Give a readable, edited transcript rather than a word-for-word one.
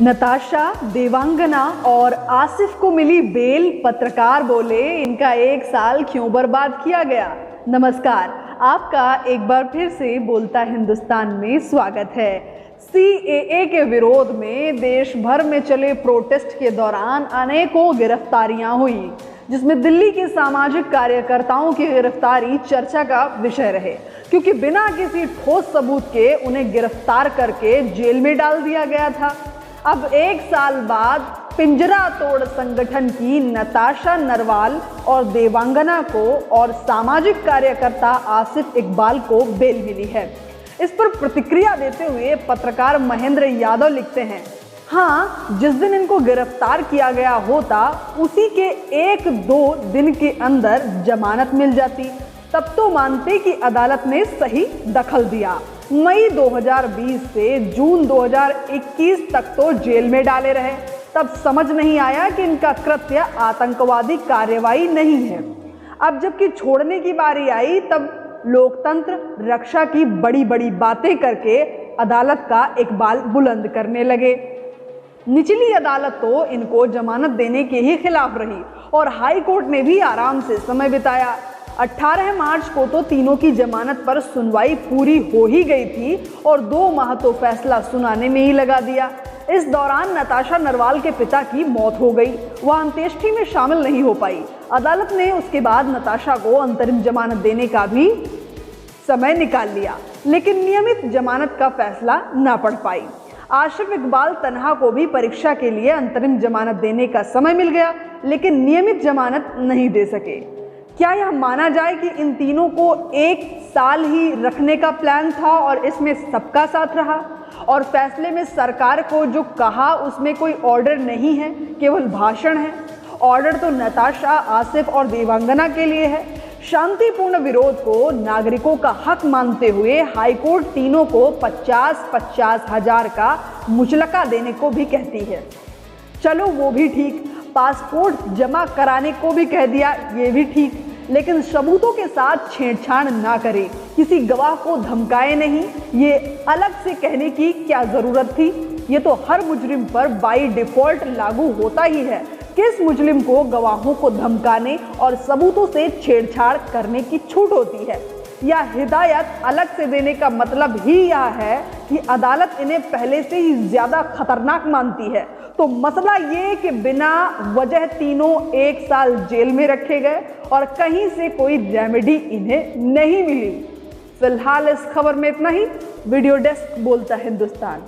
नताशा, देवांगना और आसिफ को मिली बेल। पत्रकार बोले, इनका 1 साल क्यों बर्बाद किया गया। नमस्कार, आपका एक बार फिर से बोलता हिंदुस्तान में स्वागत है। सीएए के विरोध में देश भर में चले प्रोटेस्ट के दौरान अनेकों गिरफ्तारियां हुई, जिसमें दिल्ली के सामाजिक कार्यकर्ताओं की गिरफ्तारी चर्चा का विषय रहे, क्योंकि बिना किसी ठोस सबूत के उन्हें गिरफ्तार करके जेल में डाल दिया गया था। अब 1 साल बाद पिंजरा तोड़ संगठन की नताशा नरवाल और देवांगना को और सामाजिक कार्यकर्ता आसिफ इकबाल को बेल मिली है। इस पर प्रतिक्रिया देते हुए पत्रकार महेंद्र यादव लिखते हैं, हाँ, जिस दिन इनको गिरफ्तार किया गया होता उसी के 1-2 दिन के अंदर जमानत मिल जाती, तब तो मानते कि अदालत ने सही दखल दिया। मई 2020 से जून 2021 तक तो जेल में डाले रहे, तब समझ नहीं आया कि इनका कृत्य आतंकवादी कार्रवाई नहीं है। अब जबकि छोड़ने की बारी आई, तब लोकतंत्र रक्षा की बड़ी बड़ी बातें करके अदालत का इकबाल बुलंद करने लगे। निचली अदालत तो इनको जमानत देने के ही खिलाफ रही और हाई कोर्ट ने भी आराम से समय बिताया। 18 मार्च को तो तीनों की जमानत पर सुनवाई पूरी हो ही गई थी और 2 माह तो फैसला सुनाने में ही लगा दिया। इस दौरान नताशा नरवाल के पिता की मौत हो गई, वह अंत्येष्टि में शामिल नहीं हो पाई। अदालत ने उसके बाद नताशा को अंतरिम जमानत देने का भी समय निकाल लिया, लेकिन नियमित जमानत का फैसला न पढ़ पाई। आसिफ इकबाल तन्हा को भी परीक्षा के लिए अंतरिम जमानत देने का समय मिल गया, लेकिन नियमित जमानत नहीं दे सके। क्या यह माना जाए कि इन तीनों को 1 साल ही रखने का प्लान था और इसमें सबका साथ रहा, और फैसले में सरकार को जो कहा उसमें कोई ऑर्डर नहीं है, केवल भाषण है। ऑर्डर तो नताशा, आसिफ और देवांगना के लिए है। शांतिपूर्ण विरोध को नागरिकों का हक मानते हुए हाईकोर्ट तीनों को 50-50 हजार का मुचलका देने को भी कहती है। चलो वो भी ठीक, पासपोर्ट जमा कराने को भी कह दिया, ये भी ठीक, लेकिन सबूतों के साथ छेड़छाड़ ना करे, किसी गवाह को धमकाए नहीं, ये अलग से कहने की क्या जरूरत थी। ये तो हर मुजरिम पर बाय डिफॉल्ट लागू होता ही है। किस मुजरिम को गवाहों को धमकाने और सबूतों से छेड़छाड़ करने की छूट होती है, या हिदायत अलग से देने का मतलब ही यह है कि अदालत इन्हें पहले से ही ज्यादा खतरनाक मानती है। तो मसला ये कि बिना वजह तीनों 1 साल जेल में रखे गए और कहीं से कोई रेमेडी इन्हें नहीं मिली। फिलहाल इस खबर में इतना ही। वीडियो डेस्क बोलता हिंदुस्तान।